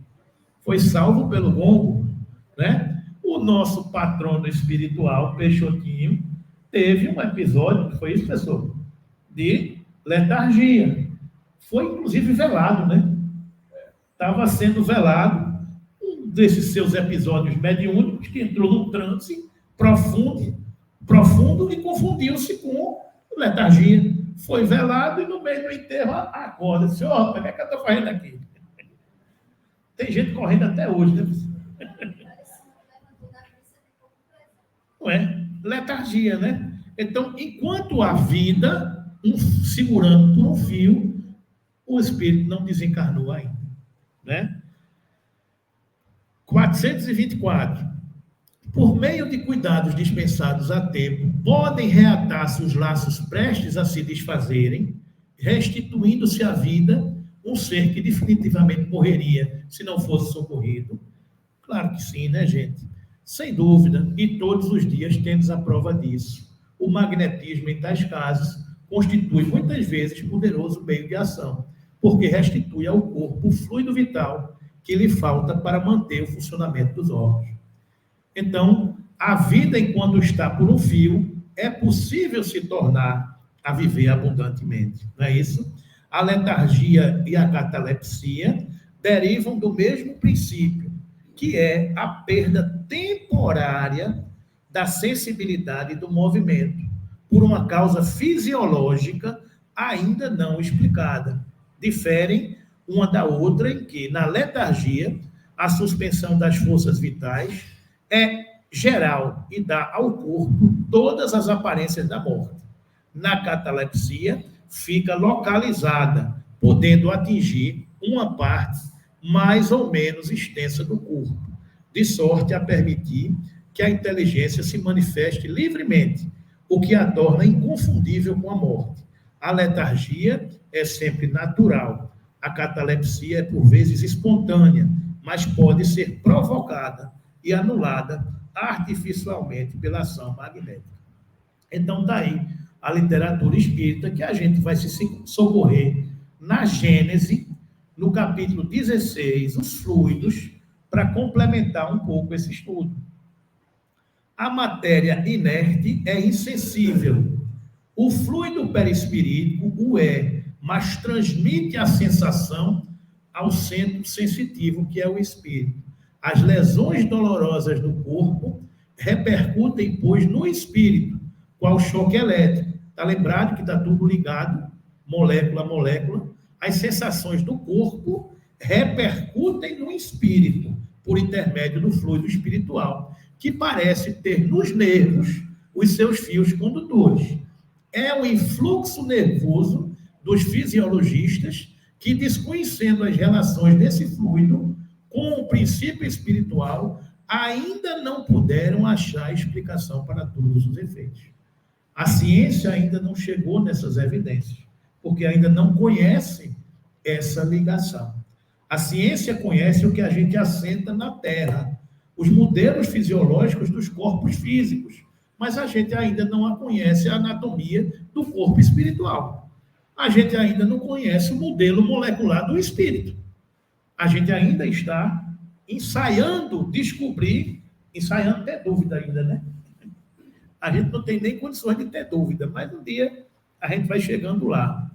Foi salvo pelo gongo, né? O nosso patrono espiritual, Peixotinho, teve um episódio, que foi isso, pessoal, de letargia. Foi, inclusive, velado, né? Estava sendo velado. Um desses seus episódios mediúnicos, que entrou num transe profundo e confundiu-se com letargia. Foi velado e no meio do enterro acorda. Disse, ó, o que é que eu estou fazendo aqui? Tem gente correndo até hoje, né? Não é? Letargia, né? Então, enquanto a vida, segurando por um fio, o espírito não desencarnou ainda, né? 424. Por meio de cuidados dispensados a tempo, podem reatar-se os laços prestes a se desfazerem, restituindo-se à vida um ser que definitivamente morreria se não fosse socorrido? Claro que sim, né, gente? Sem dúvida, e todos os dias temos a prova disso. O magnetismo, em tais casos, constitui muitas vezes poderoso meio de ação, porque restitui ao corpo o fluido vital que lhe falta para manter o funcionamento dos órgãos. Então, a vida, enquanto está por um fio, é possível se tornar a viver abundantemente, não é isso? A letargia e a catalepsia derivam do mesmo princípio, que é a perda temporária da sensibilidade do movimento, por uma causa fisiológica ainda não explicada. Diferem uma da outra em que, na letargia, a suspensão das forças vitais é geral e dá ao corpo todas as aparências da morte. Na catalepsia, fica localizada, podendo atingir uma parte mais ou menos extensa do corpo, de sorte a permitir que a inteligência se manifeste livremente, o que a torna inconfundível com a morte. A letargia é sempre natural. A catalepsia é, por vezes, espontânea, mas pode ser provocada e anulada artificialmente pela ação magnética. Então, está aí a literatura espírita, que a gente vai se socorrer na Gênese, no capítulo 16, os fluidos, para complementar um pouco esse estudo. A matéria inerte é insensível. O fluido perispirítico o é, mas transmite a sensação ao centro sensitivo, que é o espírito. As lesões dolorosas do corpo repercutem, pois, no espírito, qual choque elétrico. Está lembrado que está tudo ligado, molécula a molécula. As sensações do corpo repercutem no espírito, por intermédio do fluido espiritual, que parece ter nos nervos os seus fios condutores. É o influxo nervoso dos fisiologistas que, desconhecendo as relações desse fluido com o princípio espiritual, ainda não puderam achar explicação para todos os efeitos. A ciência ainda não chegou nessas evidências, porque ainda não conhece essa ligação. A ciência conhece o que a gente assenta na Terra, os modelos fisiológicos dos corpos físicos, mas a gente ainda não conhece a anatomia do corpo espiritual. A gente ainda não conhece o modelo molecular do espírito. A gente ainda está ensaiando descobrir, ensaiando ter dúvida ainda, né? A gente não tem nem condições de ter dúvida, mas um dia a gente vai chegando lá.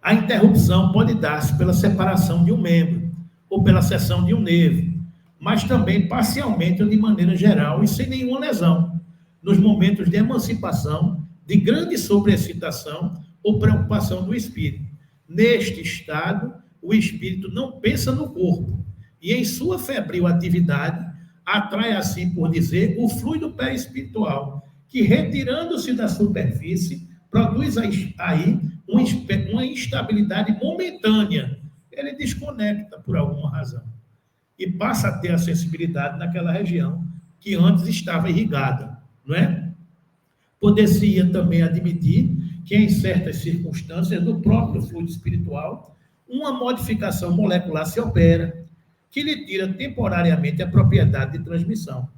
A interrupção pode dar-se pela separação de um membro ou pela seção de um nervo, mas também parcialmente ou de maneira geral e sem nenhuma lesão, nos momentos de emancipação, de grande sobreexcitação ou preocupação do espírito. Neste estado, o espírito não pensa no corpo e, em sua febril atividade, atrai, assim por dizer, o fluido perispiritual, que, retirando-se da superfície, produz aí uma instabilidade momentânea. Ele desconecta por alguma razão e passa a ter a sensibilidade naquela região que antes estava irrigada, não é? Poder-se-ia também admitir que, em certas circunstâncias do próprio fluido espiritual, uma modificação molecular se opera, que lhe tira temporariamente a propriedade de transmissão.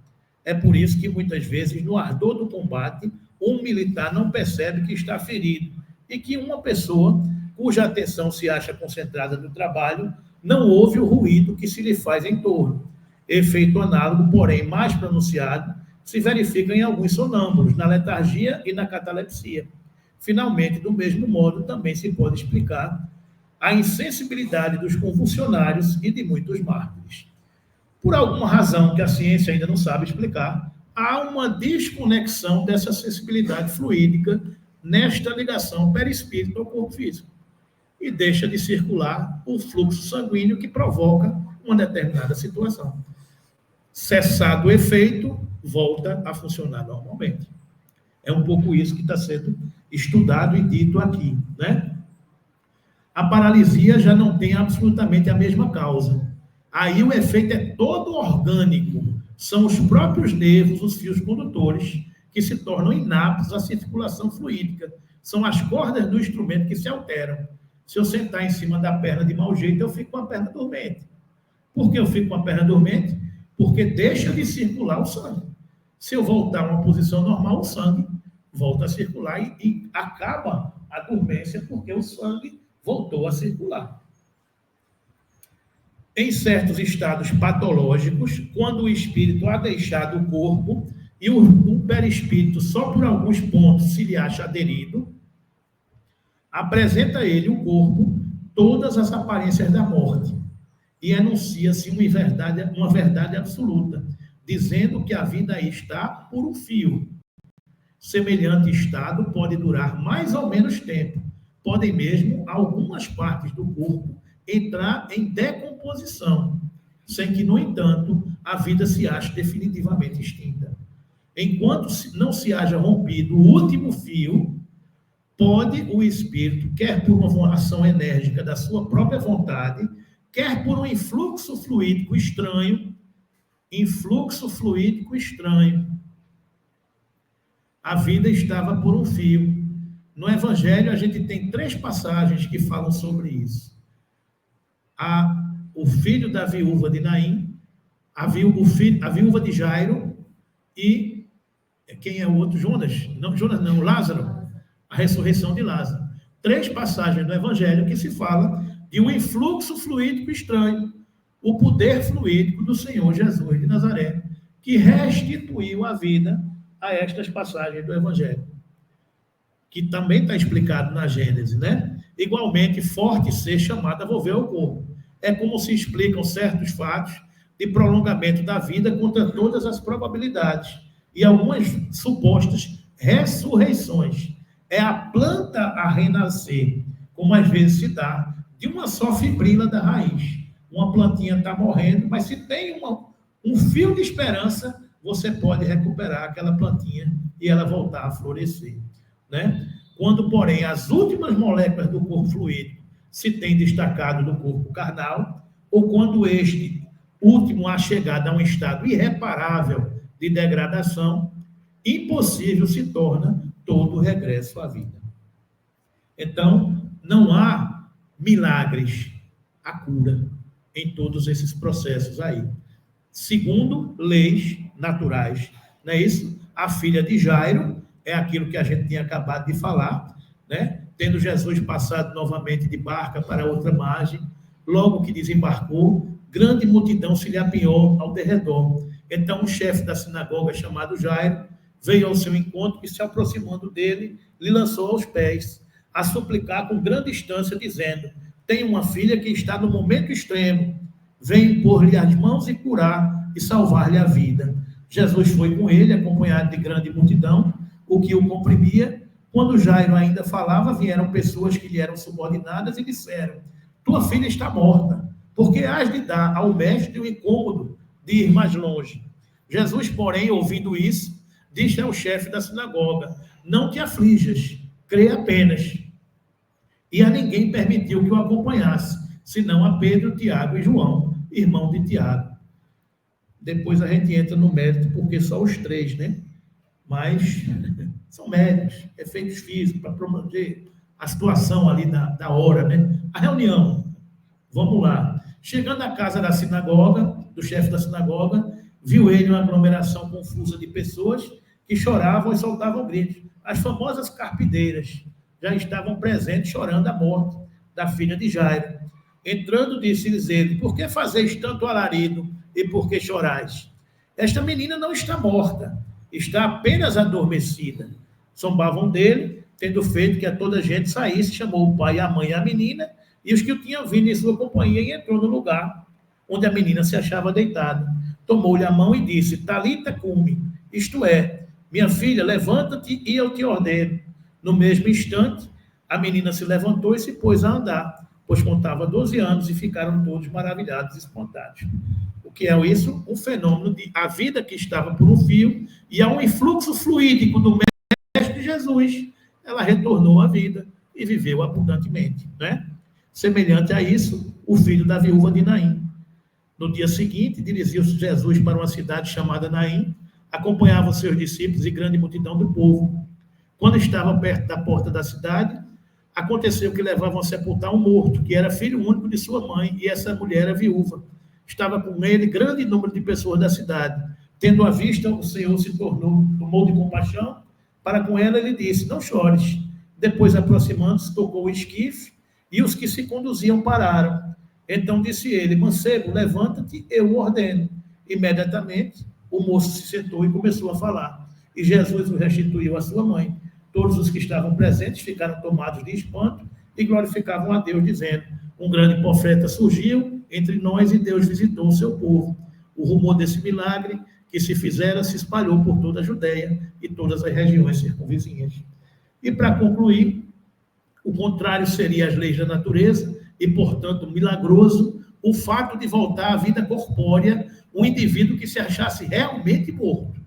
É por isso que, muitas vezes, no ardor do combate, um militar não percebe que está ferido e que uma pessoa cuja atenção se acha concentrada no trabalho não ouve o ruído que se lhe faz em torno. Efeito análogo, porém mais pronunciado, se verifica em alguns sonâmbulos, na letargia e na catalepsia. Finalmente, do mesmo modo, também se pode explicar a insensibilidade dos convulsionários e de muitos mártires. Por alguma razão que a ciência ainda não sabe explicar, há uma desconexão dessa sensibilidade fluídica nesta ligação perispírito ao corpo físico. E deixa de circular o fluxo sanguíneo que provoca uma determinada situação. Cessado o efeito, volta a funcionar normalmente. É um pouco isso que está sendo estudado e dito aqui, né? A paralisia já não tem absolutamente a mesma causa. Aí o efeito é todo orgânico. São os próprios nervos, os fios condutores, que se tornam inaptos à circulação fluídica. São as cordas do instrumento que se alteram. Se eu sentar em cima da perna de mau jeito, eu fico com a perna dormente. Por que eu fico com a perna dormente? Porque deixa de circular o sangue. Se eu voltar a uma posição normal, o sangue volta a circular e acaba a dormência porque o sangue voltou a circular. Em certos estados patológicos, quando o espírito ha deixado o corpo e o perispírito só por alguns pontos se lhe acha aderido, apresenta ele o corpo todas as aparências da morte e anuncia-se uma verdade absoluta, dizendo que a vida aí está por um fio. Semelhante estado pode durar mais ou menos tempo, podem mesmo algumas partes do corpo entrar em decomposição, sem que, no entanto, a vida se ache definitivamente extinta. Enquanto não se haja rompido o último fio, pode o espírito, quer por uma ação enérgica da sua própria vontade, quer por um influxo fluídico estranho, a vida estava por um fio. No Evangelho, a gente tem 3 passagens que falam sobre isso. O filho da viúva de Naim, a viúva de Jairo e quem é o outro? Jonas? Não, Lázaro. A ressurreição de Lázaro. 3 passagens do Evangelho que se fala de um influxo fluídico estranho, o poder fluídico do Senhor Jesus de Nazaré, que restituiu a vida a estas passagens do Evangelho, que também está explicado na Gênesis, né? Igualmente, forte ser chamado a volver ao corpo. É como se explicam certos fatos de prolongamento da vida contra todas as probabilidades e algumas supostas ressurreições. É a planta a renascer, como às vezes se dá, de uma só fibrila da raiz. Uma plantinha está morrendo, mas se tem um fio de esperança, você pode recuperar aquela plantinha e ela voltar a florescer, né? Quando, porém, as últimas moléculas do corpo fluídico se têm destacado do corpo carnal, ou quando este último há chegado a um estado irreparável de degradação, impossível se torna todo o regresso à vida. Então, não há milagres, há cura em todos esses processos aí. Segundo leis naturais, não é isso? A filha de Jairo é aquilo que a gente tinha acabado de falar, né? Tendo Jesus passado novamente de barca para outra margem, logo que desembarcou, grande multidão se lhe apinhou ao derredor. Então, o chefe da sinagoga, chamado Jairo, veio ao seu encontro e, se aproximando dele, lhe lançou aos pés, a suplicar com grande instância, dizendo: tenho uma filha que está no momento extremo, vem impor-lhe as mãos e curar e salvar-lhe a vida. Jesus foi com ele, acompanhado de grande multidão, o que o comprimia. Quando Jairo ainda falava, vieram pessoas que lhe eram subordinadas e disseram: tua filha está morta, porque hás de dar ao mestre o incômodo de ir mais longe. Jesus, porém, ouvindo isso, disse ao chefe da sinagoga: não te aflijas, crê apenas. E a ninguém permitiu que o acompanhasse, senão a Pedro, Tiago e João, irmão de Tiago. Depois a gente entra no mérito, porque só os 3, né? Mas são médicos, efeitos físicos, para promover a situação ali da hora, né? A reunião. Vamos lá. Chegando à casa da sinagoga, do chefe da sinagoga, viu ele uma aglomeração confusa de pessoas que choravam e soltavam gritos. As famosas carpideiras já estavam presentes, chorando a morte da filha de Jairo. Entrando, disse-lhes ele: por que fazeis tanto alarido e por que chorais? Esta menina não está morta, está apenas adormecida. Zombavam dele, tendo feito que a toda a gente saísse, chamou o pai, a mãe e a menina, e os que o tinham vindo em sua companhia, e entrou no lugar. onde a menina se achava deitada. Tomou-lhe a mão e disse: Talita cumi, isto é, minha filha, levanta-te e eu te ordeno. No mesmo instante, a menina se levantou e se pôs a andar, pois contava 12 anos, e ficaram todos maravilhados e espantados. O que é isso? Um fenômeno de a vida que estava por um fio, e há um influxo fluídico do Mestre Jesus, ela retornou à vida e viveu abundantemente, né? Semelhante a isso, o filho da viúva de Naim. No dia seguinte, dirigiu-se Jesus para uma cidade chamada Naim, acompanhavam seus discípulos e grande multidão do povo. Quando estava perto da porta da cidade, aconteceu que levavam a sepultar um morto, que era filho único de sua mãe, e essa mulher era viúva. Estava com ele grande número de pessoas da cidade. Tendo a vista, o Senhor se tomou de compaixão para com ela, ele disse: não chores. Depois, aproximando-se, tocou o esquife, e os que se conduziam pararam. Então disse ele: mancebo, levanta-te, eu o ordeno. Imediatamente, o moço se sentou e começou a falar. E Jesus o restituiu à sua mãe. Todos os que estavam presentes ficaram tomados de espanto e glorificavam a Deus, dizendo: um grande profeta surgiu entre nós e Deus visitou o seu povo. O rumor desse milagre que se fizera se espalhou por toda a Judéia e todas as regiões circunvizinhas. E para concluir, o contrário seria as leis da natureza e, portanto, milagroso o fato de voltar à vida corpórea um indivíduo que se achasse realmente morto.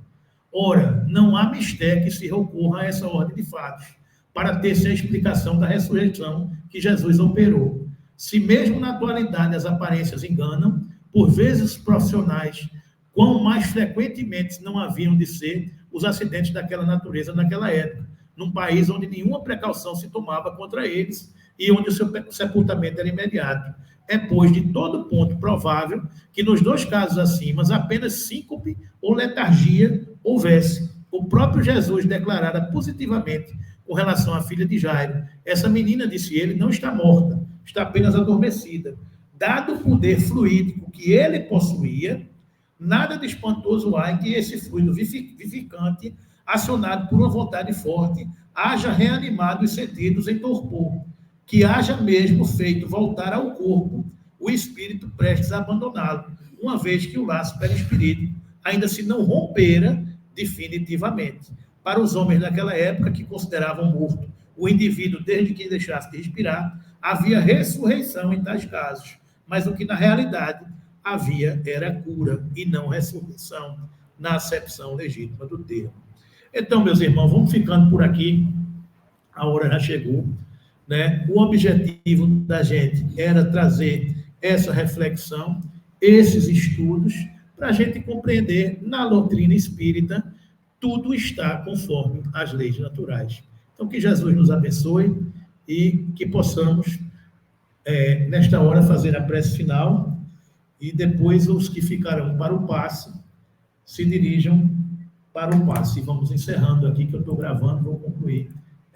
Ora, não há mistério que se recorra a essa ordem de fatos para ter-se a explicação da ressurreição que Jesus operou. Se mesmo na atualidade as aparências enganam, por vezes os profissionais, quão mais frequentemente não haviam de ser os acidentes daquela natureza naquela época, num país onde nenhuma precaução se tomava contra eles e onde o seu sepultamento era imediato. É, pois, de todo ponto provável que nos dois casos acima apenas síncope ou letargia houvesse. O próprio Jesus declarara positivamente com relação à filha de Jairo: essa menina, disse ele, não está morta, está apenas adormecida. Dado o poder fluídico que ele possuía, nada de espantoso há em que esse fluido vivificante, acionado por uma vontade forte, haja reanimado os sentidos em torpor, que haja mesmo feito voltar ao corpo o espírito prestes a abandoná-lo, uma vez que o laço perispirito ainda se não rompera definitivamente. Para os homens daquela época, que consideravam morto o indivíduo desde que deixasse de respirar, havia ressurreição em tais casos, mas o que na realidade havia era cura e não ressurreição, na acepção legítima do termo. Então, meus irmãos, vamos ficando por aqui, a hora já chegou, né? O objetivo da gente era trazer essa reflexão, esses estudos, para a gente compreender, na doutrina espírita, tudo está conforme as leis naturais. Então, que Jesus nos abençoe e que possamos, nesta hora, fazer a prece final, e depois os que ficarão para o passe se dirijam para o passe. Vamos encerrando aqui, que eu estou gravando, vou concluir